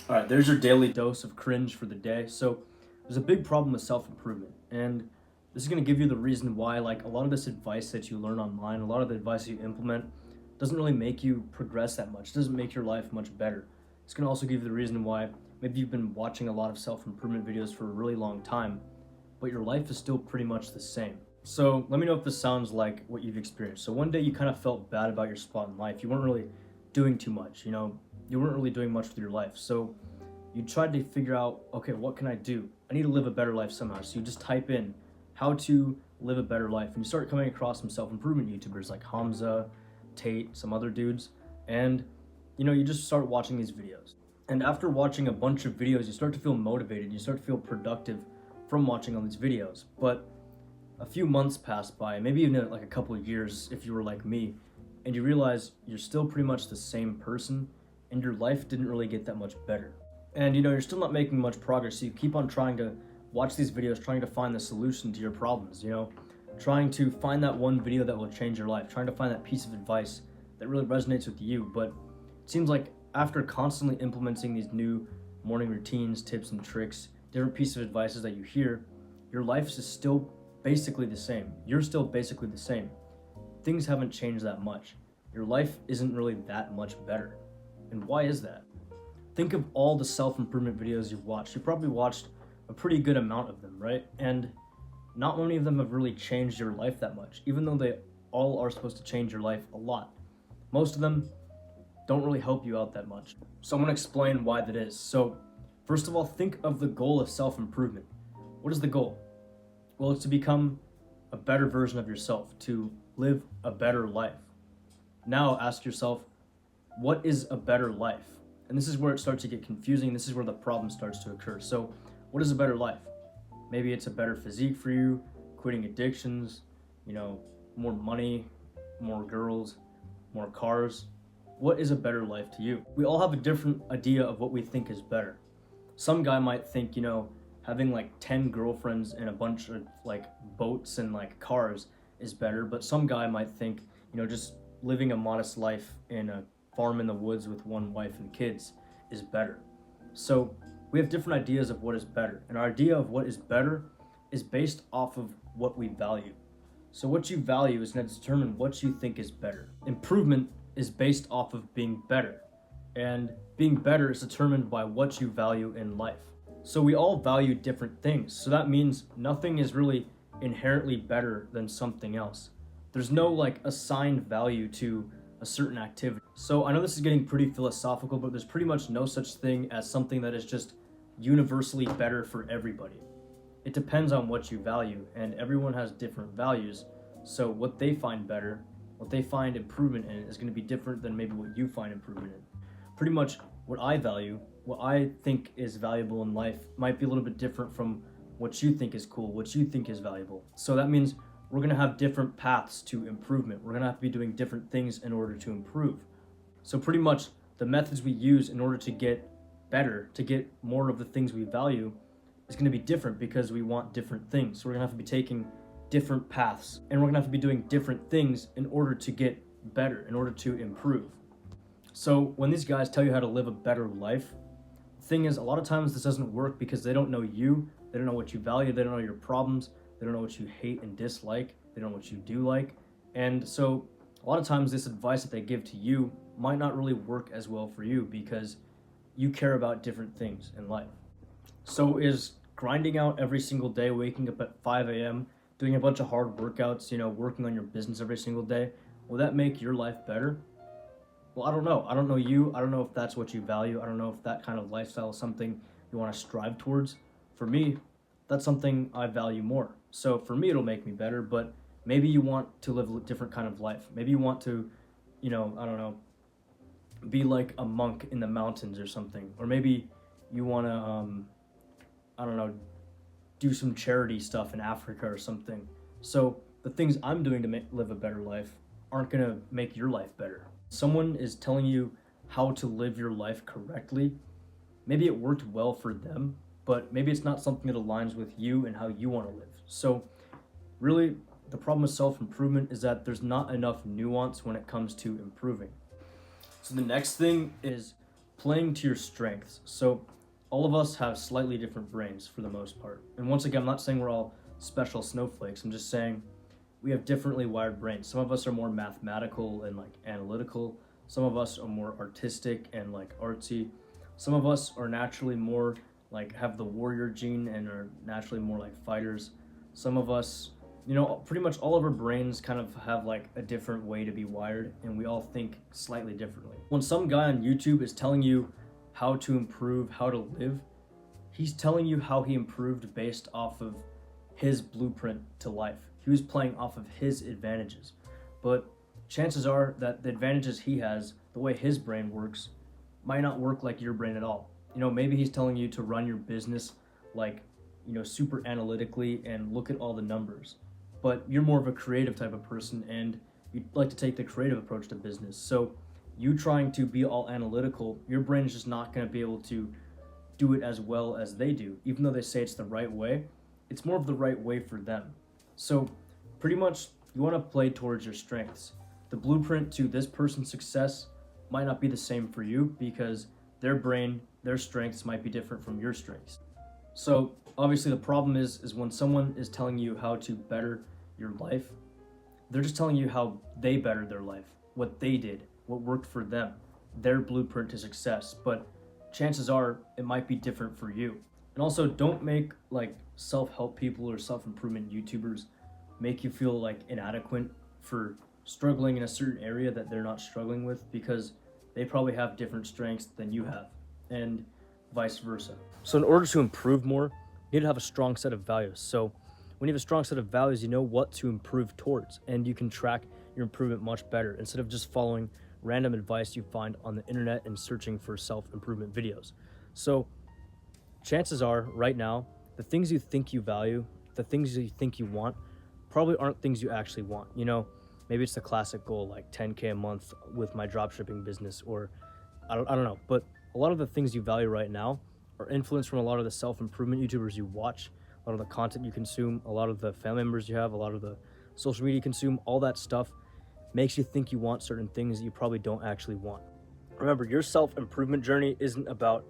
All right, there's your daily dose of cringe for the day. So, there's a big problem with self-improvement, and this is going to give you the reason why like a lot of this advice that you learn online, a lot of the advice you implement doesn't really make you progress that much. It doesn't make your life much better. It's going to also give you the reason why maybe you've been watching a lot of self-improvement videos for a really long time, but your life is still pretty much the same. So, let me know if this sounds like what you've experienced. So, one day you kind of felt bad about your spot in life. You weren't really doing too much, you weren't really doing much with your life. So, you tried to figure out, okay, what can I do? I need to live a better life somehow. So, you just type in how to live a better life, and you start coming across some self-improvement YouTubers like Hamza, Tate, some other dudes, and you just start watching these videos. And after watching a bunch of videos, you start to feel motivated, you start to feel productive from watching all these videos. But a few months pass by, maybe even like a couple of years if you were like me, and you realize you're still pretty much the same person, and your life didn't really get that much better. And you're still not making much progress, so you keep on trying to watch these videos, trying to find the solution to your problems, trying to find that one video that will change your life, trying to find that piece of advice that really resonates with you. But it seems like after constantly implementing these new morning routines, tips and tricks, different pieces of advices that you hear, your life is still basically the same. You're still basically the same. Things haven't changed that much. Your life isn't really that much better. And why is that? Think of all the self-improvement videos you've watched. You probably watched a pretty good amount of them, right? And not many of them have really changed your life that much, even though they all are supposed to change your life a lot. Most of them don't really help you out that much. So I'm gonna explain why that is. So first of all, think of the goal of self-improvement. What is the goal? Well, it's to become a better version of yourself, to live a better life. Now ask yourself, what is a better life? And this is where it starts to get confusing. This is where the problem starts to occur. So what is a better life? Maybe it's a better physique for you, quitting addictions, more money, more girls, more cars. What is a better life to you? We all have a different idea of what we think is better. Some guy might think, having like 10 girlfriends and a bunch of like boats and like cars is better, but some guy might think, just living a modest life in a farm in the woods with one wife and kids is better. So we have different ideas of what is better, and our idea of what is better is based off of what we value. So what you value is going to determine what you think is better. Improvement is based off of being better, and being better is determined by what you value in life. So we all value different things, so that means nothing is really inherently better than something else. There's no like assigned value to a certain activity. So I know this is getting pretty philosophical, but there's pretty much no such thing as something that is just universally better for everybody. It depends on what you value, and everyone has different values. So what they find better, what they find improvement in, is going to be different than maybe what you find improvement in. Pretty much what I value, what I think is valuable in life might be a little bit different from what you think is cool, what you think is valuable. So that means we're going to have different paths to improvement. We're going to have to be doing different things in order to improve. So pretty much the methods we use in order to get better, to get more of the things we value, is going to be different because we want different things. So we're going to have to be taking different paths, and we're going to have to be doing different things in order to get better, in order to improve. So when these guys tell you how to live a better life, the thing is, a lot of times this doesn't work because they don't know you, they don't know what you value, they don't know your problems, they don't know what you hate and dislike, they don't know what you do like. And so a lot of times this advice that they give to you might not really work as well for you because you care about different things in life. So is grinding out every single day, waking up at 5 a.m., doing a bunch of hard workouts, working on your business every single day, will that make your life better? Well, I don't know. I don't know you. I don't know if that's what you value. I don't know if that kind of lifestyle is something you want to strive towards. For me, that's something I value more. So for me, it'll make me better, but maybe you want to live a different kind of life. Maybe you want to, I don't know, be like a monk in the mountains or something. Or maybe you want to, I don't know, do some charity stuff in Africa or something. So the things I'm doing to live a better life aren't going to make your life better. Someone is telling you how to live your life correctly. Maybe it worked well for them, but maybe it's not something that aligns with you and how you want to live. So really, the problem with self-improvement is that there's not enough nuance when it comes to improving. So the next thing is playing to your strengths. So all of us have slightly different brains for the most part. And once again, I'm not saying we're all special snowflakes. I'm just saying we have differently wired brains. Some of us are more mathematical and like analytical. Some of us are more artistic and like artsy. Some of us are naturally more like have the warrior gene and are naturally more like fighters. Some of us, pretty much all of our brains kind of have like a different way to be wired, and we all think slightly differently. When some guy on YouTube is telling you how to improve, how to live, he's telling you how he improved based off of his blueprint to life. He was playing off of his advantages. But chances are that the advantages he has, the way his brain works, might not work like your brain at all. Maybe he's telling you to run your business like, super analytically and look at all the numbers. But you're more of a creative type of person and you'd like to take the creative approach to business. So you trying to be all analytical, your brain is just not going to be able to do it as well as they do. Even though they say it's the right way, it's more of the right way for them. So pretty much you want to play towards your strengths. The blueprint to this person's success might not be the same for you because their brain, their strengths might be different from your strengths. So obviously the problem is when someone is telling you how to better your life, they're just telling you how they bettered their life, what they did, what worked for them, their blueprint to success. But chances are it might be different for you. And also don't make like self-help people or self-improvement YouTubers make you feel like inadequate for struggling in a certain area that they're not struggling with, because they probably have different strengths than you have, and vice versa. So in order to improve more, you need to have a strong set of values. So when you have a strong set of values, you know what to improve towards, and you can track your improvement much better instead of just following random advice you find on the internet and searching for self-improvement videos. So chances are right now, the things you think you value, the things you think you want, probably aren't things you actually want. Maybe it's the classic goal like 10K a month with my dropshipping business, or I don't know. But a lot of the things you value right now are influenced from a lot of the self-improvement YouTubers you watch, a lot of the content you consume, a lot of the family members you have, a lot of the social media you consume. All that stuff makes you think you want certain things that you probably don't actually want. Remember, your self-improvement journey isn't about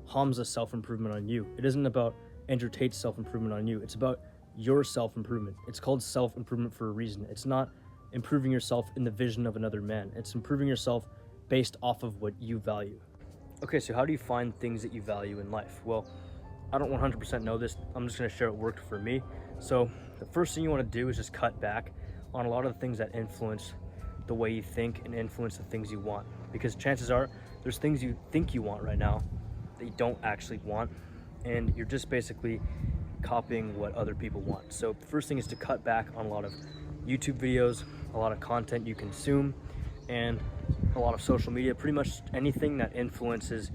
Hamza's self-improvement on you. It isn't about Andrew Tate's self-improvement on you. It's about your self-improvement. It's called self-improvement for a reason. It's not improving yourself in the vision of another man. It's improving yourself based off of what you value. Okay, so how do you find things that you value in life? Well, I don't 100% know this. I'm just gonna share what worked for me. So the first thing you wanna do is just cut back on a lot of the things that influence the way you think and influence the things you want. Because chances are there's things you think you want right now that you don't actually want, and you're just basically copying what other people want. So the first thing is to cut back on a lot of YouTube videos, a lot of content you consume, and a lot of social media, pretty much anything that influences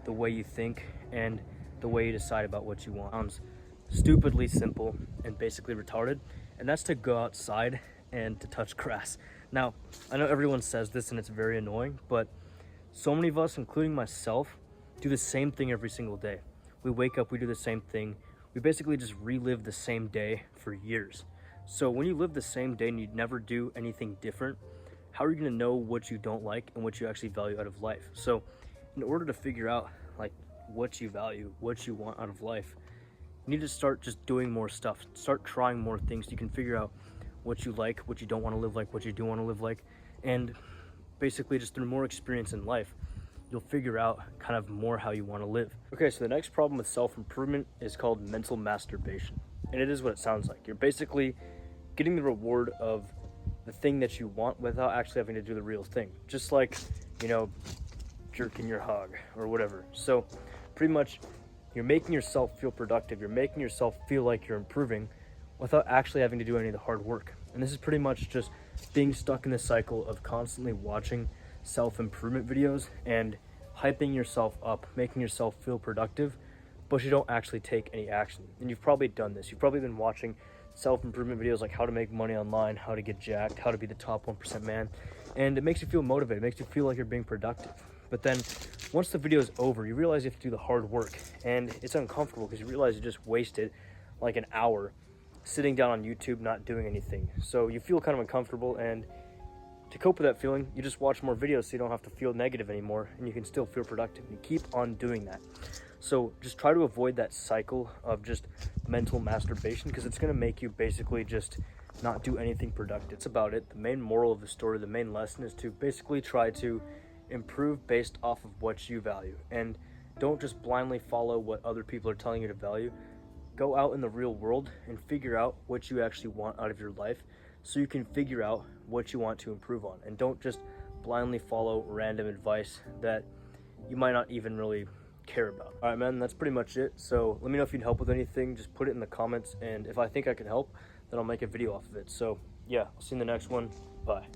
the way you think and the way you decide about what you want. Sounds stupidly simple and basically retarded, and that's to go outside and to touch grass. Now, I know everyone says this and it's very annoying, but so many of us, including myself, do the same thing every single day. We wake up, we do the same thing. We basically just relive the same day for years. So when you live the same day and you never do anything different, how are you gonna know what you don't like and what you actually value out of life? So in order to figure out like what you value, what you want out of life, you need to start just doing more stuff. Start trying more things so you can figure out what you like, what you don't want to live like, what you do want to live like. And basically just through more experience in life, you'll figure out kind of more how you want to live. Okay, so the next problem with self-improvement is called mental masturbation. And it is what it sounds like. You're basically getting the reward of the thing that you want without actually having to do the real thing. Just like, jerking your hog or whatever. So pretty much you're making yourself feel productive. You're making yourself feel like you're improving without actually having to do any of the hard work. And this is pretty much just being stuck in this cycle of constantly watching self-improvement videos and hyping yourself up, making yourself feel productive, but you don't actually take any action. And you've probably done this. You've probably been watching self-improvement videos like how to make money online, how to get jacked, how to be the top 1% man, and it makes you feel motivated. It makes you feel like you're being productive. But then once the video is over, you realize you have to do the hard work, and it's uncomfortable because you realize you just wasted like an hour sitting down on YouTube not doing anything. So you feel kind of uncomfortable, and to cope with that feeling, you just watch more videos so you don't have to feel negative anymore, and you can still feel productive. You keep on doing that. So just try to avoid that cycle of just mental masturbation, because it's going to make you basically just not do anything productive. It's about it. The main moral of the story, the main lesson, is to basically try to improve based off of what you value, and don't just blindly follow what other people are telling you to value. Go out in the real world and figure out what you actually want out of your life, so you can figure out what you want to improve on, and don't just blindly follow random advice that you might not even really care about. All right, man, that's pretty much it. So let me know if you need help with anything. Just put it in the comments, and if I think I can help, then I'll make a video off of it. So yeah, I'll see you in the next one. Bye.